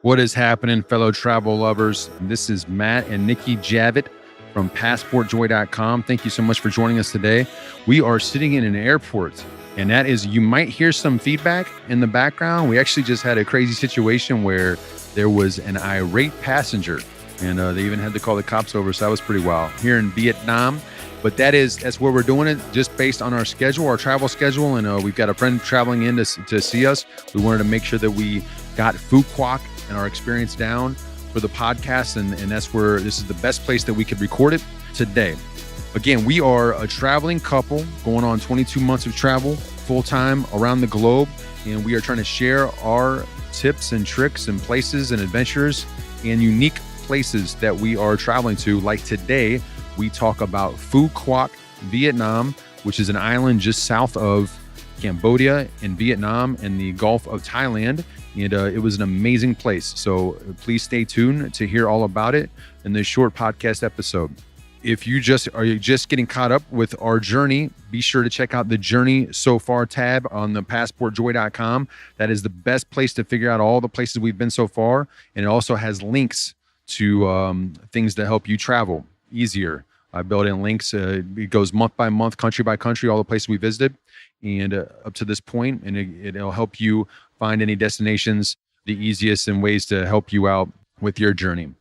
What is happening, fellow travel lovers? This is Matt and Nikki Javitt from PassportJoy.com. Thank you so much for joining us today. We are sitting in an airport, and that is, you might hear some feedback in the background. We actually just had a crazy situation where there was an irate passenger, and they even had to call the cops over, so that was pretty wild. Here in Vietnam, but that's where we're doing it, just based on our schedule, our travel schedule, and we've got a friend traveling in to see us. We wanted to make sure that we got Phu Quoc and our experience down for the podcast, and that's where this is the best place that we could record it today. Again, we are a traveling couple going on 22 months of travel full-time around the globe, and we are trying to share our tips and tricks and places and adventures and unique places that we are traveling to. Like today, we talk about Phu Quoc, Vietnam, which is an island just south of Cambodia and Vietnam and the Gulf of Thailand. And it was an amazing place. So please stay tuned to hear all about it in this short podcast episode. If you are just getting caught up with our journey, be sure to check out the Journey So Far tab on the PassportJoy.com. That is the best place to figure out all the places we've been so far. And it also has links to things that help you travel easier. I built in links. It goes month by month, country by country, all the places we visited and up to this point, and it'll help you find any destinations the easiest and ways to help you out with your journey.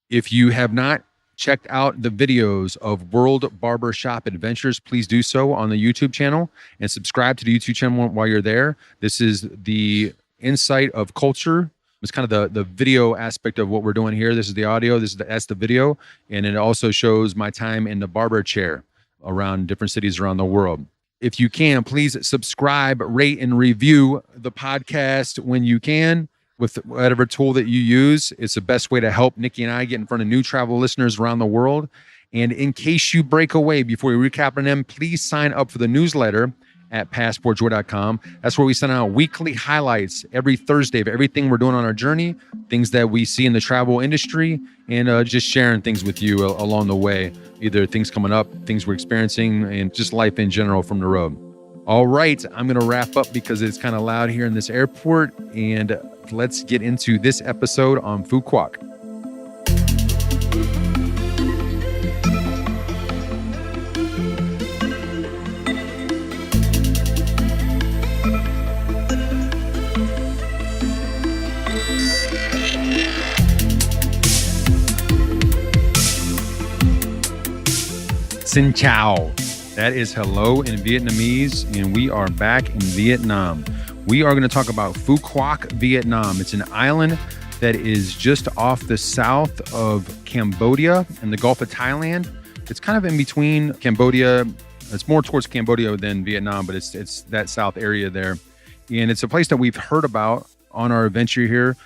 If you have not checked out the videos of World Barbershop Adventures, please do so on the YouTube channel and subscribe to the YouTube channel while you're there. This is the insight of culture. It's kind of the video aspect of what we're doing here. This is the audio, that's the video, and it also shows my time in the barber chair around different cities around the world. If you can, please subscribe, rate, and review the podcast when you can with whatever tool that you use. It's the best way to help Nikki and I get in front of new travel listeners around the world. And in case you break away before we recap on them, please sign up for the newsletter at PassportJoy.com. That's where we send out weekly highlights every Thursday of everything we're doing on our journey, things that we see in the travel industry, and just sharing things with you along the way, either things coming up, things we're experiencing, and just life in general from the road. All right, I'm going to wrap up because it's kind of loud here in this airport, and let's get into this episode on Phu Quoc. Xin chào. That is hello in Vietnamese, and we are back in Vietnam. We are going to talk about Phu Quoc, Vietnam. It's an island that is just off the south of Cambodia and the Gulf of Thailand. It's kind of in between Cambodia. It's more towards Cambodia than Vietnam, but it's that south area there. And it's a place that we've heard about on our adventure here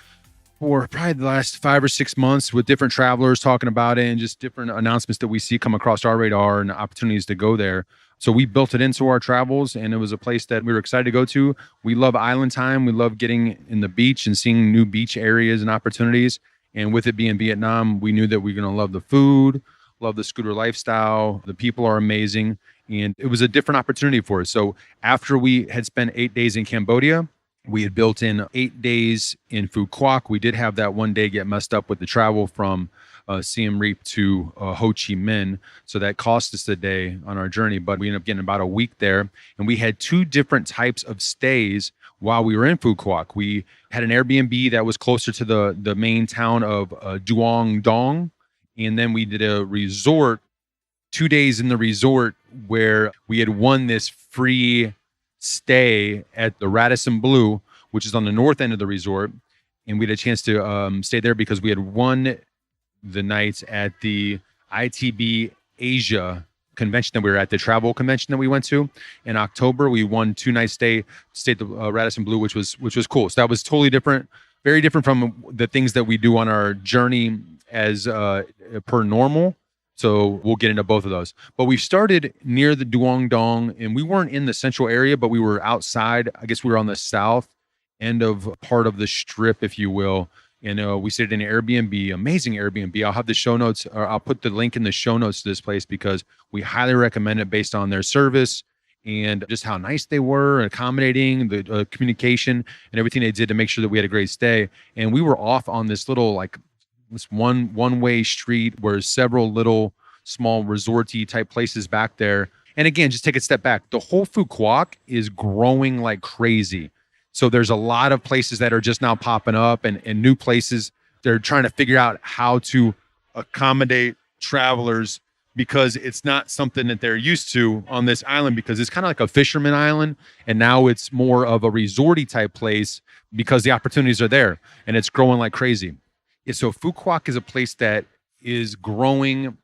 for probably the last 5 or 6 months, with different travelers talking about it and just different announcements that we see come across our radar and opportunities to go there. So we built it into our travels, and it was a place that we were excited to go to. We love island time. We love getting in the beach and seeing new beach areas and opportunities. And with it being Vietnam, we knew that we were going to love the food, love the scooter lifestyle. The people are amazing. And it was a different opportunity for us. So after we had spent 8 days in Cambodia, we had built in 8 days in Phu Quoc. We did have that one day get messed up with the travel from Siem Reap to Ho Chi Minh. So that cost us a day on our journey, but we ended up getting about a week there. And we had 2 different types of stays while we were in Phu Quoc. We had an Airbnb that was closer to the main town of Duong Dong. And then we did a resort, 2 days in the resort, where we had won this free stay at the Radisson Blu, which is on the north end of the resort. And we had a chance to stay there because we had won the nights at the ITB Asia convention that we were at, the travel convention that we went to in October. We won 2 nights stayed at the Radisson Blu, which was cool. So that was totally different, very different from the things that we do on our journey as per normal. So we'll get into both of those. But we've started near the Duong Dong, and we weren't in the central area, but we were outside. I guess we were on the south end of part of the strip, if you will. And we stayed in an Airbnb, amazing Airbnb. I'll have the show notes, or I'll put the link in the show notes to this place because we highly recommend it based on their service and just how nice they were, accommodating, the communication and everything they did to make sure that we had a great stay. And we were off on this little like this one-way street where several little small resorty type places back there. And again, just take a step back. The whole Phu Quoc is growing like crazy. So there's a lot of places that are just now popping up and new places. They're trying to figure out how to accommodate travelers because it's not something that they're used to on this island, because it's kind of like a fisherman island. And now it's more of a resorty type place because the opportunities are there and it's growing like crazy. Yeah, so Phu Quoc is a place that is growing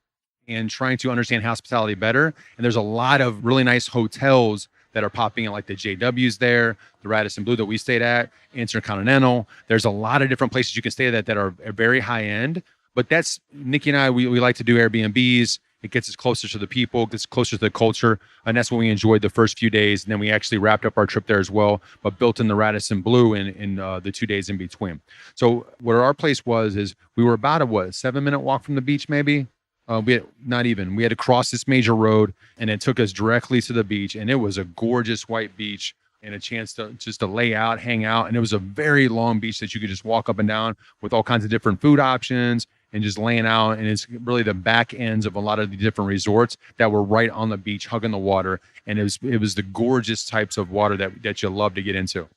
and trying to understand hospitality better. And there's a lot of really nice hotels that are popping in, like the JW's there, the Radisson Blu that we stayed at, Intercontinental. There's a lot of different places you can stay at that are very high end. But that's, Nikki and I, we like to do Airbnbs. It gets us closer to the people, gets closer to the culture. And that's what we enjoyed the first few days. And then we actually wrapped up our trip there as well, but built in the Radisson Blu in the 2 days in between. So where our place was is we were about a 7-minute walk from the beach, maybe. We had to cross this major road, and it took us directly to the beach. And it was a gorgeous white beach and a chance to lay out, hang out. And it was a very long beach that you could just walk up and down with all kinds of different food options and just laying out. And it's really the back ends of a lot of the different resorts that were right on the beach, hugging the water. And it was the gorgeous types of water that you love to get into.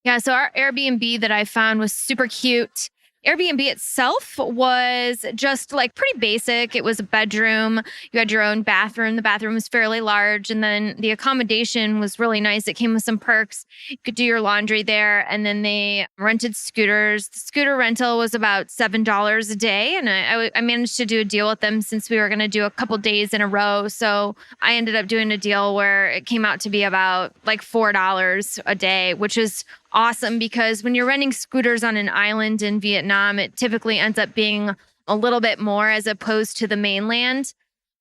Yeah, so our Airbnb that I found was super cute. Airbnb itself was just like pretty basic. It was a bedroom. You had your own bathroom. The bathroom was fairly large. And then the accommodation was really nice. It came with some perks. You could do your laundry there. And then they rented scooters. The scooter rental was about $7 a day. And I managed to do a deal with them since we were going to do a couple days in a row. So I ended up doing a deal where it came out to be about like $4 a day, which is awesome, because when you're renting scooters on an island in Vietnam, it typically ends up being a little bit more as opposed to the mainland.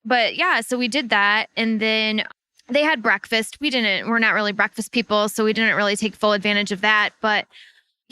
But yeah, so we did that. And then they had breakfast. We're not really breakfast people, so we didn't really take full advantage of that. But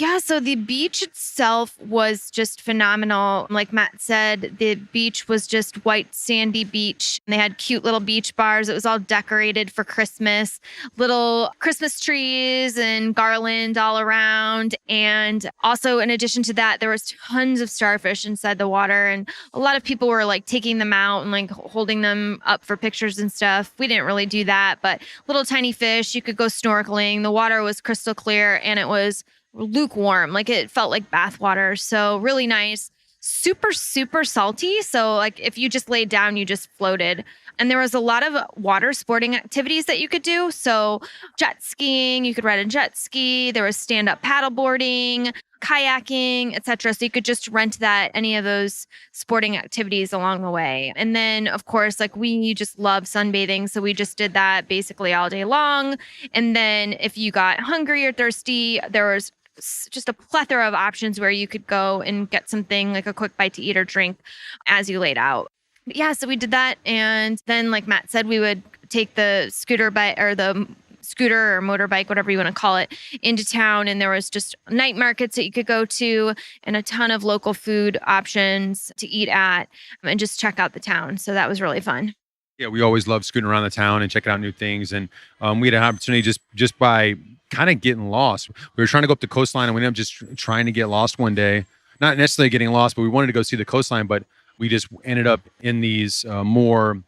yeah, so the beach itself was just phenomenal. Like Matt said, the beach was just white, sandy beach. And they had cute little beach bars. It was all decorated for Christmas, little Christmas trees and garland all around. And also, in addition to that, there was tons of starfish inside the water. And a lot of people were like taking them out and like holding them up for pictures and stuff. We didn't really do that, but little tiny fish. You could go snorkeling. The water was crystal clear and it was lukewarm, like it felt like bath water. So really nice, super, super salty. So like if you just laid down, you just floated. And there was a lot of water sporting activities that you could do. So jet skiing, you could ride a jet ski. There was stand-up paddleboarding, kayaking, etc. So you could just rent any of those sporting activities along the way. And then, of course, like we just love sunbathing. So we just did that basically all day long. And then if you got hungry or thirsty, there was just a plethora of options where you could go and get something like a quick bite to eat or drink as you laid out. But yeah, so we did that. And then, like Matt said, we would take the scooter or motorbike, whatever you want to call it, into town. And there was just night markets that you could go to and a ton of local food options to eat at and just check out the town. So that was really fun. Yeah, we always love scooting around the town and checking out new things. And we had an opportunity just by kind of getting lost. We were trying to go up the coastline and we ended up just trying to get lost one day. Not necessarily getting lost, but we wanted to go see the coastline. But we just ended up in these more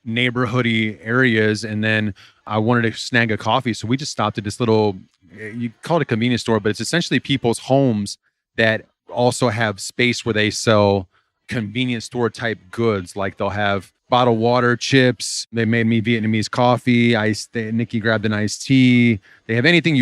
neighborhoody areas. And then I wanted to snag a coffee. So we just stopped at this little, you call it a convenience store, but it's essentially people's homes that also have space where they sell convenience store type goods. Like they'll have bottled water, chips. They made me Vietnamese coffee. Nikki grabbed an iced tea. They have anything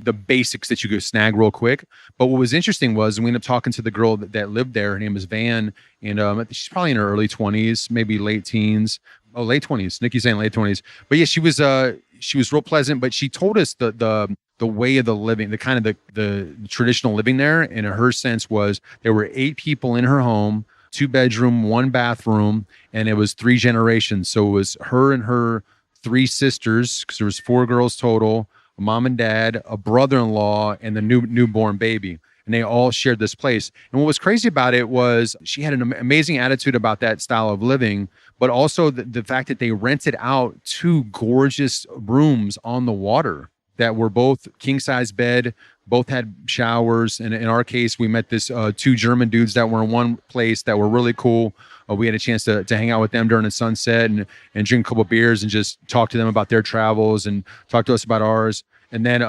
the basics that you could snag real quick. But what was interesting was we ended up talking to the girl that lived there. Her name is Van, and she's probably in her early 20s, maybe late teens. Oh, late 20s. Nikki's saying late 20s. But yeah, she was real pleasant. But she told us the way of the living, the kind of the traditional living there. And her sense was there were 8 people in her home, 2-bedroom, 1 bathroom, and it was 3 generations. So it was her and her 3 sisters, because there was 4 girls total, a mom and dad, a brother-in-law, and the newborn baby. And they all shared this place. And what was crazy about it was she had an amazing attitude about that style of living, but also the fact that they rented out two gorgeous rooms on the water that were both king size bed, both had showers. And in our case, we met this two German dudes that were in one place that were really cool. We had a chance to hang out with them during the sunset and drink a couple of beers and just talk to them about their travels and talk to us about ours. And then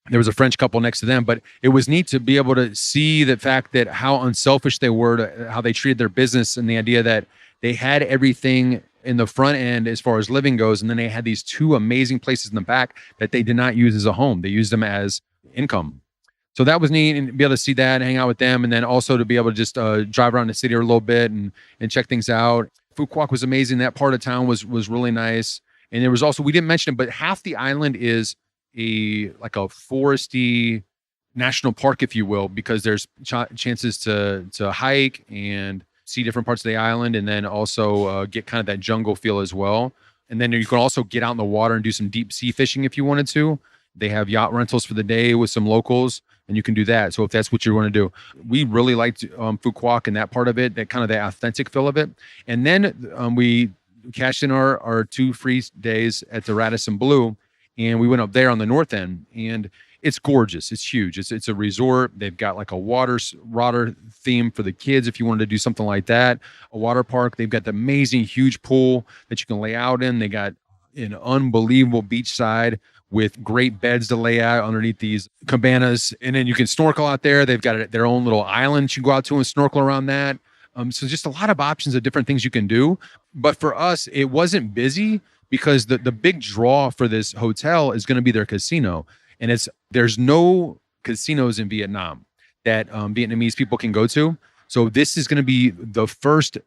there was a French couple next to them, but it was neat to be able to see the fact that how unselfish they were, how they treated their business, and the idea that they had everything in the front end as far as living goes. And then they had these two amazing places in the back that they did not use as a home. They used them as income. So that was neat, and be able to see that and hang out with them. And then also to be able to just drive around the city a little bit and check things out. Phu Quoc was amazing. That part of town was really nice. And there was also, we didn't mention it, but half the island is like a foresty national park, if you will, because there's chances to hike and see different parts of the island, and then also get kind of that jungle feel as well. And then you can also get out in the water and do some deep sea fishing if you wanted to. They have yacht rentals for the day with some locals, and you can do that. So if that's what you want to do, we really liked Phu Quoc and that part of it, that kind of the authentic feel of it. And then we cashed in our 2 free days at the Radisson Blu, and we went up there on the north end, and it's gorgeous. It's huge. It's a resort. They've got like a water theme for the kids if you wanted to do something like that. A water park. They've got the amazing huge pool that you can lay out in. They got an unbelievable beach side with great beds to lay out underneath these cabanas, and then you can snorkel out there. They've got their own little island you can go out to and snorkel around that. So just a lot of options of different things you can do. But for us, it wasn't busy because the big draw for this hotel is going to be their casino. And there's no casinos in Vietnam that Vietnamese people can go to. So this is going to be the first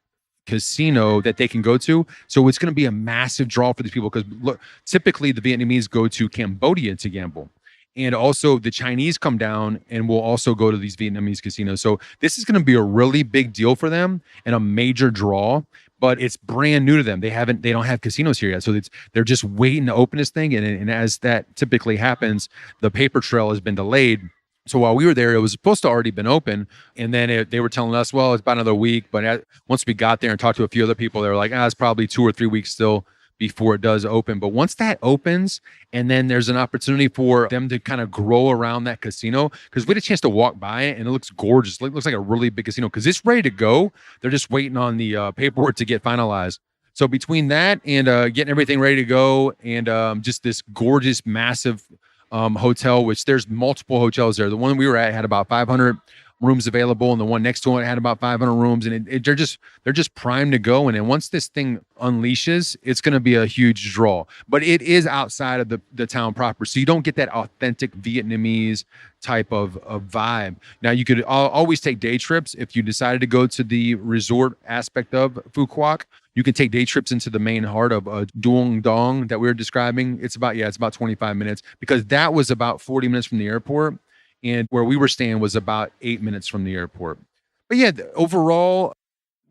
casino that they can go to. So it's going to be a massive draw for these people because look, typically the Vietnamese go to Cambodia to gamble. And also the Chinese come down and will also go to these Vietnamese casinos. So this is going to be a really big deal for them and a major draw. But it's brand new to them. They don't have casinos here yet. So they're just waiting to open this thing. And as that typically happens, the paper trail has been delayed. So while we were there, it was supposed to already been open. And then they were telling us, well, it's about another week. But once we got there and talked to a few other people, they were like, it's probably 2 or 3 weeks still before it does open. But once that opens, and then there's an opportunity for them to kind of grow around that casino, because we had a chance to walk by it and it looks gorgeous. It looks like a really big casino because it's ready to go. They're just waiting on the paperwork to get finalized. So between that and getting everything ready to go and just this gorgeous, massive hotel, which there's multiple hotels there. The one we were at had about 500 rooms available, and the one next to it had about 500 rooms, and they're just primed to go. And then once this thing unleashes, it's going to be a huge draw. But it is outside of the town proper, so you don't get that authentic Vietnamese type of vibe. Now you could always take day trips if you decided to go to the resort aspect of Phu Quoc. You can take day trips into the main heart of Duong Dong that we were describing. It's about 25 minutes because that was about 40 minutes from the airport. And where we were staying was about 8 minutes from the airport. But yeah, overall,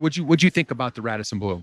what'd you think about the Radisson Blu?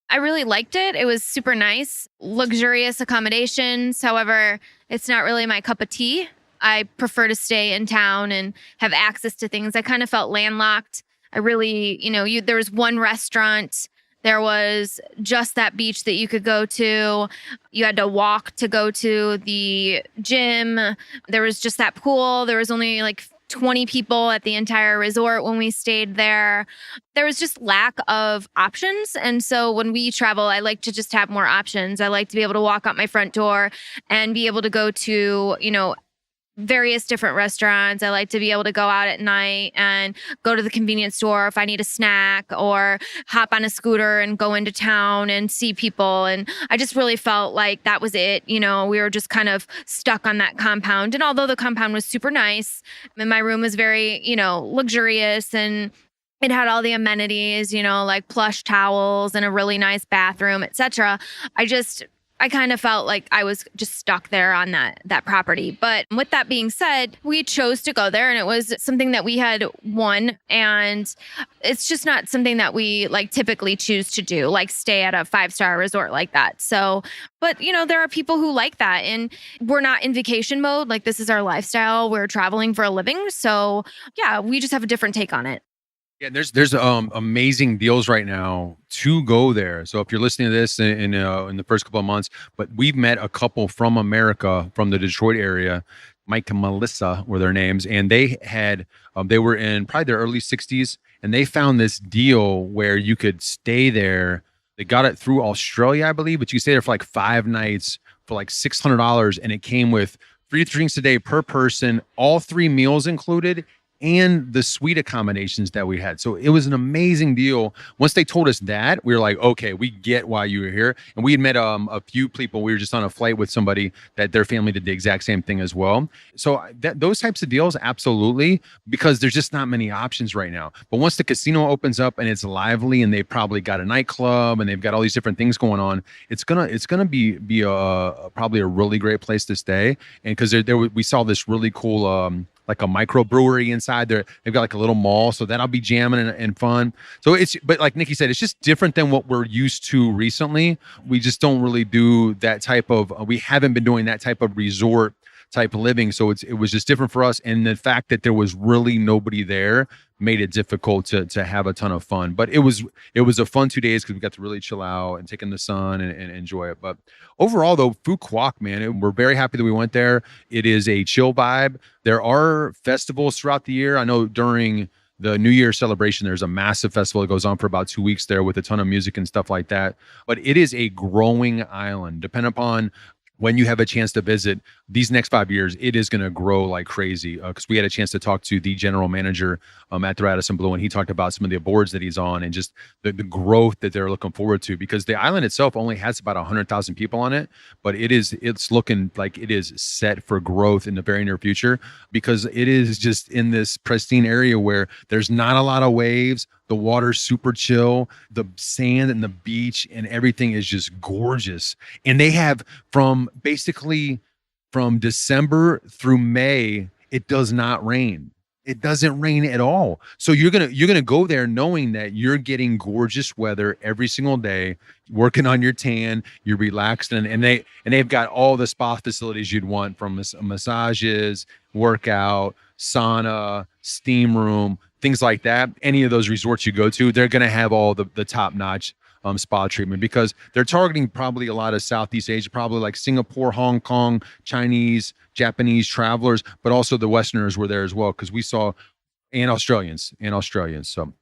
I really liked it. It was super nice, luxurious accommodations. However, it's not really my cup of tea. I prefer to stay in town and have access to things. I kind of felt landlocked. I really, there was one restaurant. There was just that beach that you could go to. You had to walk to go to the gym. There was just that pool. There was only like 20 people at the entire resort when we stayed there. There was just lack of options. And so when we travel, I like to just have more options. I like to be able to walk out my front door and be able to go to, various different restaurants. I like to be able to go out at night and go to the convenience store if I need a snack, or hop on a scooter and go into town and see people. And I just really felt like that was it. We were just kind of stuck on that compound. And although the compound was super nice and my room was very, luxurious, and it had all the amenities, like plush towels and a really nice bathroom, etc. I kind of felt like I was just stuck there on that property. But with that being said, we chose to go there, and it was something that we had won, and it's just not something that we typically choose to do, like stay at a 5-star resort like that. So, but there are people who like that, and we're not in vacation mode. Like, this is our lifestyle. We're traveling for a living. So yeah, we just have a different take on it. Yeah, there's amazing deals right now to go there. So if you're listening to this in the first couple of months, but we've met a couple from America, from the Detroit area. Mike and Melissa were their names, and they were in probably their early 60s, and they found this deal where you could stay there. They got it through Australia, I believe, but you could stay there for like 5 nights for like $600, and it came with 3 drinks a day per person, all 3 meals included, and the suite accommodations that we had. So it was an amazing deal. Once they told us that, we were like, okay, we get why you were here. And we had met a few people. We were just on a flight with somebody that their family did the exact same thing as well. So those types of deals, absolutely, because there's just not many options right now. But once the casino opens up and it's lively, and they've probably got a nightclub and they've got all these different things going on, it's gonna be probably a really great place to stay. And because we saw this really cool like a microbrewery inside there. They've got like a little mall, so that'll be jamming and fun. So but like Nikki said, it's just different than what we're used to recently. We just don't really do that type of, we haven't been doing that type of resort type of living. So it was just different for us. And the fact that there was really nobody there made it difficult to have a ton of fun. But it was a fun 2 days because we got to really chill out and take in the sun and enjoy it. But overall, though, Phu Quoc, man, we're very happy that we went there. It is a chill vibe. There are festivals throughout the year. I know during the New Year celebration, there's a massive festival that goes on for about 2 weeks there with a ton of music and stuff like that. But it is a growing island. Depending upon when you have a chance to visit these next 5 years, it is going to grow like crazy. Because we had a chance to talk to the general manager at the Radisson Blu, and he talked about some of the boards that he's on and just the growth that they're looking forward to. Because the island itself only has about 100,000 people on it, but it's looking like it is set for growth in the very near future, because it is just in this pristine area where there's not a lot of waves. The water's super chill. The sand and the beach and everything is just gorgeous. And they have from December through May, it does not rain. It doesn't rain at all. So you're gonna go there knowing that you're getting gorgeous weather every single day, working on your tan, you're relaxed, and they've got all the spa facilities you'd want, from massages, workout, sauna, steam room, things like that. Any of those resorts you go to, they're gonna have all the top-notch spa treatment, because they're targeting probably a lot of Southeast Asia, probably like Singapore, Hong Kong, Chinese, Japanese travelers, but also the Westerners were there as well, because we saw, and Australians. So,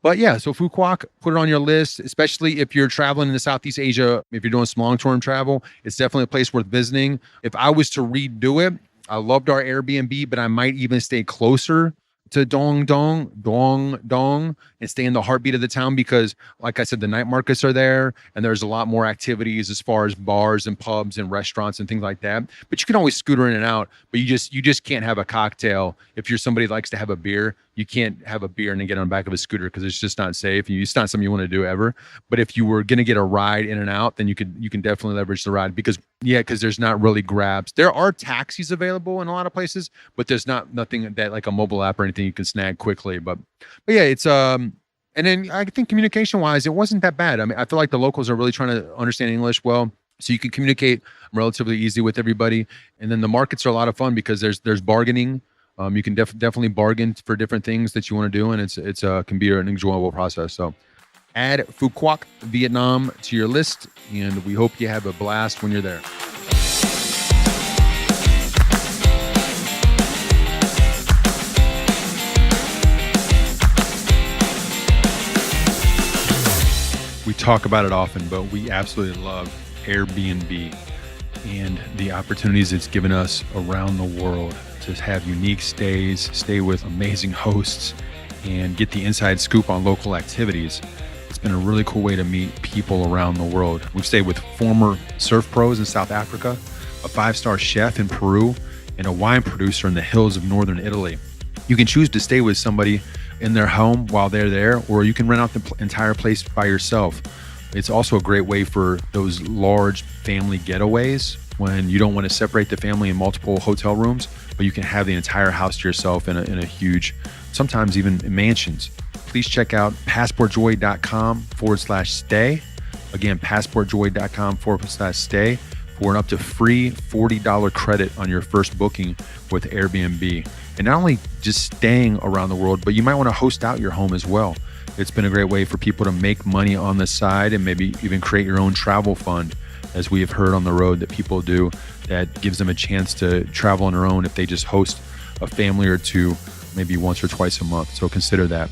but yeah, so Phu Quoc, put it on your list, especially if you're traveling in the Southeast Asia. If you're doing some long-term travel, it's definitely a place worth visiting. If I was to redo it, I loved our Airbnb, but I might even stay closer to Dong Dong and stay in the heartbeat of the town, because like I said, the night markets are there and there's a lot more activities as far as bars and pubs and restaurants and things like that. But you can always scooter in and out, but you just can't have a cocktail. If you're somebody that likes to have a beer, you can't have a beer and then get on the back of a scooter, because it's just not safe. It's not something you want to do ever. But if you were going to get a ride in and out, then you can definitely leverage the ride, because there's not really grabs. There are taxis available in a lot of places, but there's nothing that like a mobile app or anything you can snag quickly. But yeah, it's and then I think communication wise, it wasn't that bad. I mean, I feel like the locals are really trying to understand English well, so you can communicate relatively easy with everybody. And then the markets are a lot of fun because there's bargaining. You can definitely bargain for different things that you want to do, and it's can be an enjoyable process. So add Phu Quoc Vietnam to your list, and we hope you have a blast when you're there. We talk about it often, but we absolutely love Airbnb and the opportunities it's given us around the world to have unique stays, stay with amazing hosts, and get the inside scoop on local activities. It's been a really cool way to meet people around the world. We've stayed with former surf pros in South Africa, a 5-star chef in Peru, and a wine producer in the hills of northern Italy. You can choose to stay with somebody in their home while they're there, or you can rent out the entire place by yourself. It's also a great way for those large family getaways when you don't want to separate the family in multiple hotel rooms, but you can have the entire house to yourself in a huge, sometimes even mansions. Please check out passportjoy.com/stay. Again, passportjoy.com/stay for an up to free $40 credit on your first booking with Airbnb. and not only just staying around the world, but you might want to host out your home as well. It's been a great way for people to make money on the side and maybe even create your own travel fund, as we have heard on the road that people do, that gives them a chance to travel on their own if they just host a family or two, maybe once or twice a month. So consider that.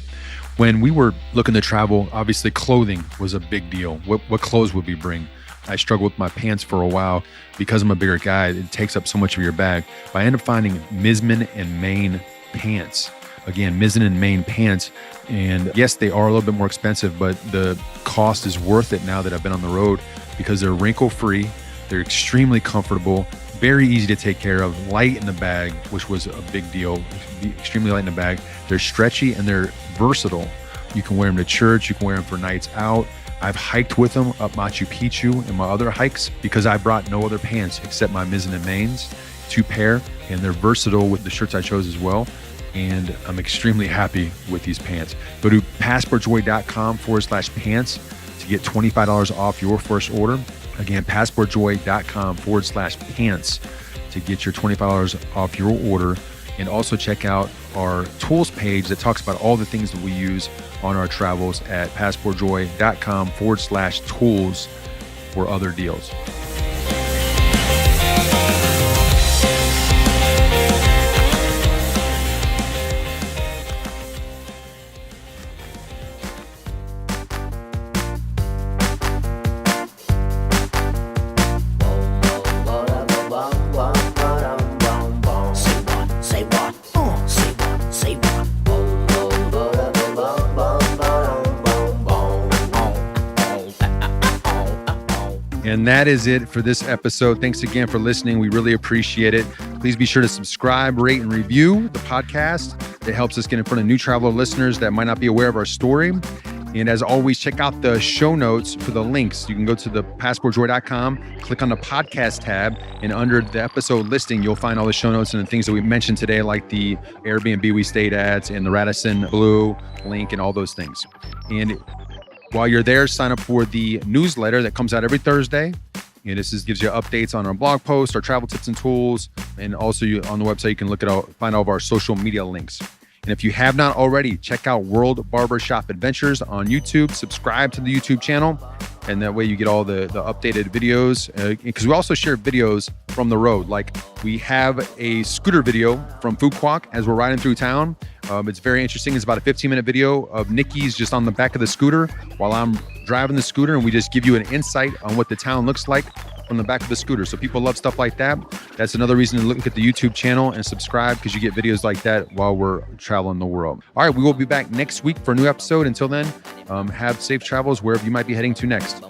When we were looking to travel, obviously clothing was a big deal. What clothes would we bring? I struggled with my pants for a while because I'm a bigger guy. It takes up so much of your bag. But I ended up finding Mizzen and Main pants. Again, Mizzen and Main pants. And yes, they are a little bit more expensive, but the cost is worth it now that I've been on the road, because they're wrinkle-free, they're extremely comfortable, very easy to take care of, light in the bag, which was a big deal, extremely light in the bag. They're stretchy and they're versatile. You can wear them to church, you can wear them for nights out. I've hiked with them up Machu Picchu and my other hikes because I brought no other pants except my Mizzen and Mains, 2 pair, and they're versatile with the shirts I chose as well. And I'm extremely happy with these pants. Go to passportjoy.com/pants to get $25 off your first order. Again, passportjoy.com/pants to get your $25 off your order. And also check out our tools page that talks about all the things that we use on our travels at passportjoy.com/tools for other deals. And that is it for this episode. Thanks again for listening. We really appreciate it. Please be sure to subscribe, rate, and review the podcast. It helps us get in front of new traveler listeners that might not be aware of our story. And as always, check out the show notes for the links. You can go to the passportjoy.com, click on the podcast tab, and under the episode listing, you'll find all the show notes and the things that we mentioned today, like the Airbnb we stayed at and the Radisson Blue link and all those things. And while you're there, sign up for the newsletter that comes out every Thursday. And this gives you updates on our blog posts, our travel tips and tools. And also on the website, you can look at find all of our social media links. And if you have not already, check out World Barbershop Adventures on YouTube. Subscribe to the YouTube channel. And that way you get all the updated videos. Because we also share videos from the road. Like we have a scooter video from Phu Quoc as we're riding through town. It's very interesting. It's about a 15-minute video of Nikki's just on the back of the scooter while I'm driving the scooter. And we just give you an insight on what the town looks like from the back of the scooter. So people love stuff like that. That's another reason to look at the YouTube channel and subscribe, because you get videos like that while we're traveling the world. All right, we will be back next week for a new episode. Until then, have safe travels wherever you might be heading to next.